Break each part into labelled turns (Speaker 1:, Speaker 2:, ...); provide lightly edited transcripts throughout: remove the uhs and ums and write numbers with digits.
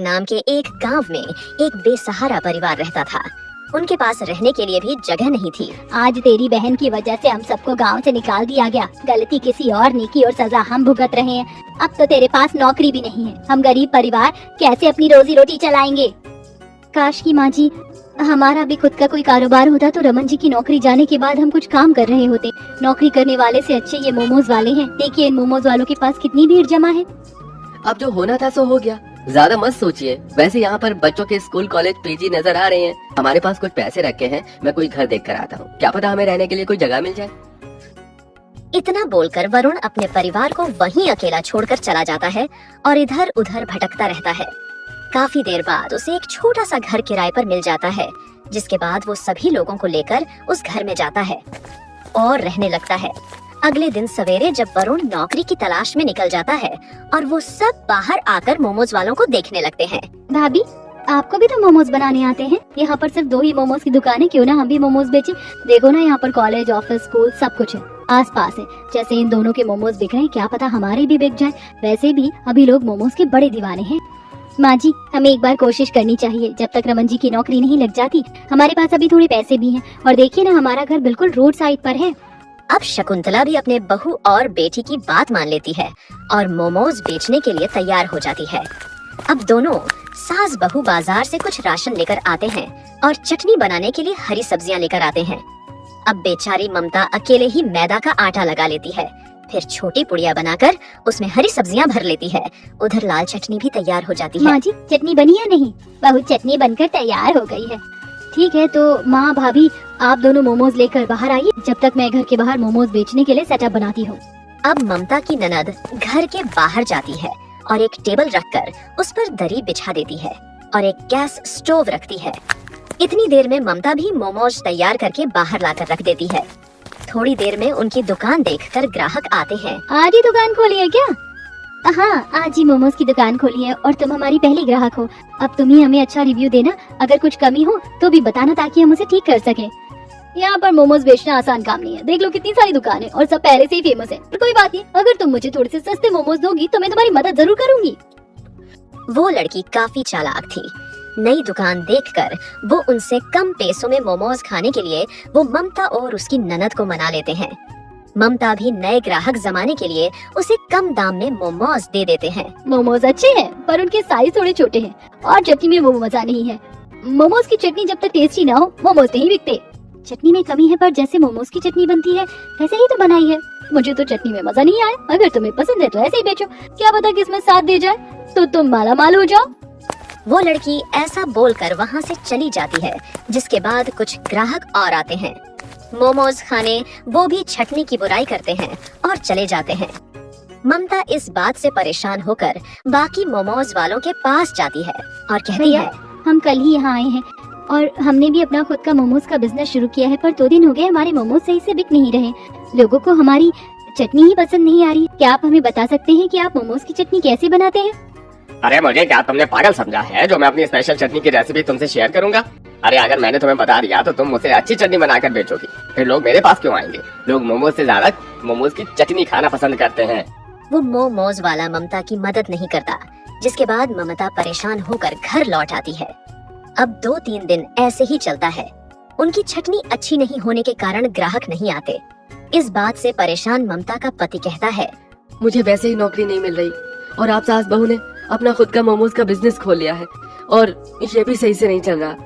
Speaker 1: नाम के एक गांव में एक बेसहारा परिवार रहता था। उनके पास रहने के लिए भी जगह नहीं थी।
Speaker 2: आज तेरी बहन की वजह से हम सबको गांव से निकाल दिया गया। गलती किसी और ने की और सजा हम भुगत रहे हैं। अब तो तेरे पास नौकरी भी नहीं है। हम गरीब परिवार कैसे अपनी रोजी रोटी चलाएंगे। काश की माँ जी हमारा भी खुद का कोई कारोबार होता तो रमन जी की नौकरी जाने के बाद हम कुछ काम कर रहे होते। नौकरी करने वाले से अच्छे ये मोमोज वाले हैं। देखिए इन मोमोज वालों के पास कितनी भीड़ जमा है।
Speaker 3: अब जो होना था सो हो गया, ज्यादा मत सोचिए। वैसे यहाँ पर बच्चों के स्कूल कॉलेज पीजी नजर आ रहे हैं। हमारे पास कुछ पैसे रखे हैं, मैं कोई घर देख कर आता हूँ। क्या पता हमें रहने के लिए कोई जगह मिल जाए।
Speaker 1: इतना बोलकर वरुण अपने परिवार को वहीं अकेला छोड़कर चला जाता है और इधर उधर भटकता रहता है। काफी देर बाद उसे एक छोटा सा घर किराए पर मिल जाता है, जिसके बाद वो सभी लोगों को लेकर उस घर में जाता है और रहने लगता है। अगले दिन सवेरे जब वरुण नौकरी की तलाश में निकल जाता है और वो सब बाहर आकर मोमोज वालों को देखने लगते हैं।
Speaker 2: भाभी आपको भी तो मोमोज बनाने आते हैं। यहाँ पर सिर्फ 2 ही मोमोज की दुकान है, क्यों ना हम भी मोमोज बेचें। देखो ना यहाँ पर कॉलेज ऑफिस स्कूल सब कुछ है, आस पास है। जैसे इन दोनों के मोमोज बिक रहे हैं, क्या पता हमारे भी बिक जाए। वैसे भी अभी लोग मोमोज के बड़े दीवाने हैं। माँ जी हमें एक बार कोशिश करनी चाहिए। जब तक रमन जी की नौकरी नहीं लग जाती हमारे पास अभी थोड़े पैसे भी हैं। और देखिए ना हमारा घर बिल्कुल रोड साइड पर है।
Speaker 1: अब शकुंतला भी अपने बहू और बेटी की बात मान लेती है और मोमोज बेचने के लिए तैयार हो जाती है। अब दोनों सास बहू बाजार से कुछ राशन लेकर आते हैं और चटनी बनाने के लिए हरी सब्जियां लेकर आते हैं। अब बेचारी ममता अकेले ही मैदा का आटा लगा लेती है, फिर छोटी पुड़िया बनाकर उसमें हरी सब्जियां भर लेती है। उधर लाल चटनी भी तैयार हो जाती है।
Speaker 2: माँ जी चटनी बनी या नहीं? बहू चटनी बनकर तैयार हो गई है। ठीक है तो माँ भाभी आप दोनों मोमोज लेकर बाहर आइए, जब तक मैं घर के बाहर मोमोज बेचने के लिए सेटअप बनाती हूँ।
Speaker 1: अब ममता की ननद घर के बाहर जाती है और एक टेबल रखकर उस पर दरी बिछा देती है और एक गैस स्टोव रखती है। इतनी देर में ममता भी मोमोज तैयार करके बाहर लाकर रख देती है। थोड़ी देर में उनकी दुकान देखकर ग्राहक आते हैं।
Speaker 2: आज ही दुकान खोली है क्या? हाँ आज ही मोमोज की दुकान खोली है और तुम हमारी पहली ग्राहक हो। अब तुम ही हमें अच्छा रिव्यू देना। अगर कुछ कमी हो तो भी बताना ताकि हम उसे ठीक कर सके। यहाँ पर मोमोज बेचना आसान काम नहीं है। देख लो कितनी सारी दुकानें और सब पहले से ही फेमस है। पर कोई बात नहीं, अगर तुम मुझे थोड़े से सस्ते मोमोज दोगी तो मैं तुम्हारी मदद जरूर करूंगी।
Speaker 1: वो लड़की काफी चालाक थी। नई दुकान देखकर वो उनसे कम पैसों में मोमोज खाने के लिए वो ममता और उसकी ननद को मना लेते हैं। ममता भी नए ग्राहक जमाने के लिए उसे कम दाम में मोमोज दे देते हैं।
Speaker 2: मोमोज अच्छे हैं पर उनके साइज थोड़े छोटे हैं और चटनी में वो मजा नहीं है। मोमोज की चटनी जब तक टेस्टी ना हो मोमोज नहीं बिकते। चटनी में कमी है पर जैसे मोमोज की चटनी बनती है वैसे ही तो बनाई है। मुझे तो चटनी में मजा नहीं आया। अगर तुम्हें पसंद है तो ऐसे ही बेचो, क्या पता किसमें साथ दे जाए तो तुम माला माल हो जाओ।
Speaker 1: वो लड़की ऐसा बोलकर वहाँ से चली जाती है, जिसके बाद कुछ ग्राहक और आते हैं मोमोज खाने। वो भी चटनी की बुराई करते हैं और चले जाते हैं। ममता इस बात से परेशान होकर बाकी मोमोज वालों के पास जाती है और कहती है,
Speaker 2: हम कल ही यहाँ आए हैं और हमने भी अपना खुद का मोमोज का बिजनेस शुरू किया है, पर 2 दिन हो गए हमारे मोमोज सही से बिक नहीं रहे। लोगों को हमारी चटनी ही पसंद नहीं आ रही। क्या आप हमें बता सकते हैं कि आप मोमोज की चटनी कैसे बनाते हैं?
Speaker 3: अरे मुझे क्या तुमने पागल समझा है जो मैं अपनी स्पेशल चटनी की रेसिपी तुमसे शेयर करूंगा? अरे अगर मैंने तुम्हें बता दिया तो तुम मुझसे अच्छी चटनी बनाकर बेचोगी, फिर लोग मेरे पास क्यों आएंगे? लोग मोमोज से ज्यादा मोमोज की चटनी खाना पसंद करते हैं।
Speaker 1: वो मोमोज वाला ममता की मदद नहीं करता, जिसके बाद ममता परेशान होकर घर लौट आती है। अब 2-3 दिन ऐसे ही चलता है। उनकी चटनी अच्छी नहीं होने के कारण ग्राहक नहीं आते। इस बात से परेशान ममता का पति कहता है,
Speaker 3: मुझे वैसे ही नौकरी नहीं मिल रही और आप सास बहू ने अपना खुद का मोमोज का बिजनेस खोल लिया है और ये भी सही से नहीं चल रहा।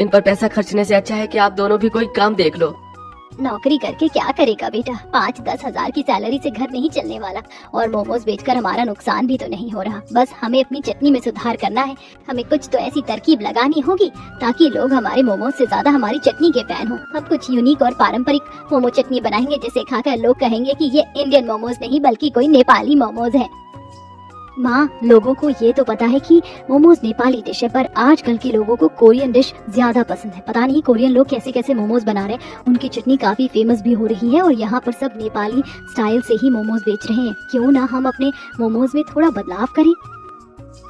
Speaker 3: इन पर पैसा खर्चने से अच्छा है कि आप दोनों भी कोई काम देख लो।
Speaker 2: नौकरी करके क्या करेगा बेटा? 5-10 हजार की सैलरी से घर नहीं चलने वाला और मोमोज बेचकर हमारा नुकसान भी तो नहीं हो रहा। बस हमें अपनी चटनी में सुधार करना है। हमें कुछ तो ऐसी तरकीब लगानी होगी ताकि लोग हमारे मोमोज से ज्यादा हमारी चटनी के फैन हो। हम कुछ यूनिक और पारंपरिक मोमो चटनी बनाएंगे जिसे खाकर लोग कहेंगे कि ये इंडियन मोमोज नहीं बल्कि कोई नेपाली मोमोज है। माँ लोगों को ये तो पता है कि मोमोज नेपाली डिश है, पर आजकल के लोगों को कोरियन डिश ज्यादा पसंद है। पता नहीं कोरियन लोग कैसे कैसे मोमोज बना रहे हैं। उनकी चटनी काफी फेमस भी हो रही है और यहाँ पर सब नेपाली स्टाइल से ही मोमोज बेच रहे हैं। क्यों ना हम अपने मोमोज में थोड़ा बदलाव करें?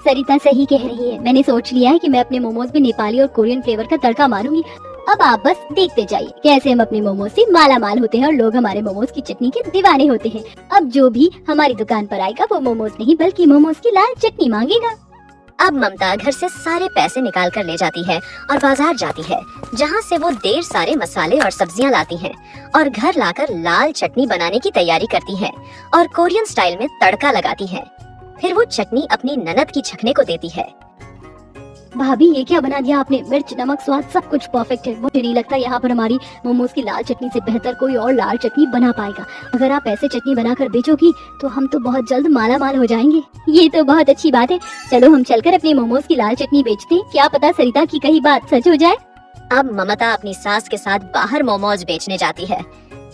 Speaker 2: सरिता सही कह रही है। मैंने सोच लिया है कि मैं अपने मोमोज में नेपाली और कोरियन फ्लेवर का तड़का मारूंगी। अब आप बस देखते जाइए कैसे हम अपने मोमोज से माला माल होते हैं और लोग हमारे मोमोज की चटनी के दीवाने होते हैं। अब जो भी हमारी दुकान पर आएगा वो मोमोज नहीं बल्कि मोमोज की लाल चटनी मांगेगा।
Speaker 1: अब ममता घर से सारे पैसे निकाल कर ले जाती है और बाजार जाती है, जहाँ से वो ढेर सारे मसाले और सब्जियाँ लाती हैं और घर लाकर लाल चटनी बनाने की तैयारी करती है और कोरियन स्टाइल में तड़का लगाती है। फिर वो चटनी अपनी ननद की छकने को देती है।
Speaker 2: भाभी ये क्या बना दिया आपने? मिर्च, नमक, स्वाद सब कुछ परफेक्ट है। मुझे नहीं लगता यहाँ पर हमारी मोमोज की लाल चटनी से बेहतर कोई और लाल चटनी बना पाएगा। अगर आप ऐसे चटनी बनाकर बेचोगी तो हम तो बहुत जल्द माला माल हो जाएंगे। ये तो बहुत अच्छी बात है। चलो हम चलकर अपने मोमोज की लाल चटनी बेचते हैं, क्या पता सरिता की कही बात सच हो जाए।
Speaker 1: अब ममता अपनी सास के साथ बाहर मोमोज बेचने जाती है।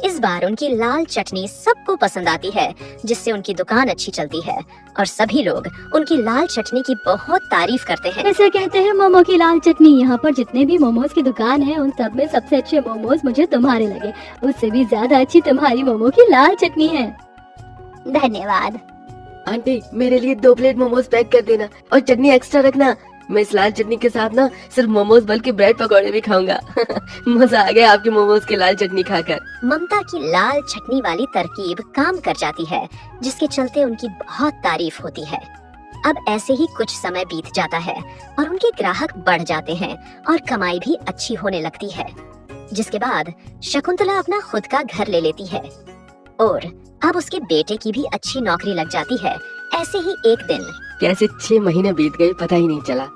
Speaker 1: इस बार उनकी लाल चटनी सबको पसंद आती है, जिससे उनकी दुकान अच्छी चलती है और सभी लोग उनकी लाल चटनी की बहुत तारीफ करते हैं।
Speaker 2: ऐसा कहते हैं मोमो की लाल चटनी। यहाँ पर जितने भी मोमोज की दुकान है उन सब में सबसे अच्छे मोमोज मुझे तुम्हारे लगे, उससे भी ज्यादा अच्छी तुम्हारी मोमो की लाल चटनी है। धन्यवाद।
Speaker 4: आंटी मेरे लिए 2 प्लेट मोमोज पैक कर देना और चटनी एक्स्ट्रा रखना। मैं इस लाल चटनी के साथ ना सिर्फ मोमोज बल्कि ब्रेड पकौड़े भी खाऊंगा। मजा आ गया आपकी मोमोज की लाल चटनी खाकर।
Speaker 1: ममता की लाल चटनी वाली तरकीब काम कर जाती है, जिसके चलते उनकी बहुत तारीफ होती है। अब ऐसे ही कुछ समय बीत जाता है और उनके ग्राहक बढ़ जाते हैं और कमाई भी अच्छी होने लगती है, जिसके बाद शकुंतला अपना खुद का घर ले लेती है और अब उसके बेटे की भी अच्छी नौकरी लग जाती है। ऐसे ही एक दिन
Speaker 4: कैसे 6 महीने बीत गए पता ही नहीं चला।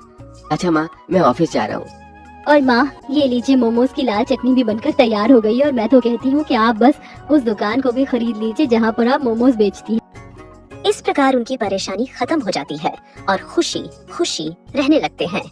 Speaker 4: अच्छा माँ मैं ऑफिस जा रहा हूँ।
Speaker 2: और माँ ये लीजिए मोमोज की लाल चटनी भी बनकर तैयार हो गई है और मैं तो कहती हूँ कि आप बस उस दुकान को भी खरीद लीजिए जहाँ पर आप मोमोज बेचती हैं।
Speaker 1: इस प्रकार उनकी परेशानी खत्म हो जाती है और खुशी खुशी रहने लगते हैं।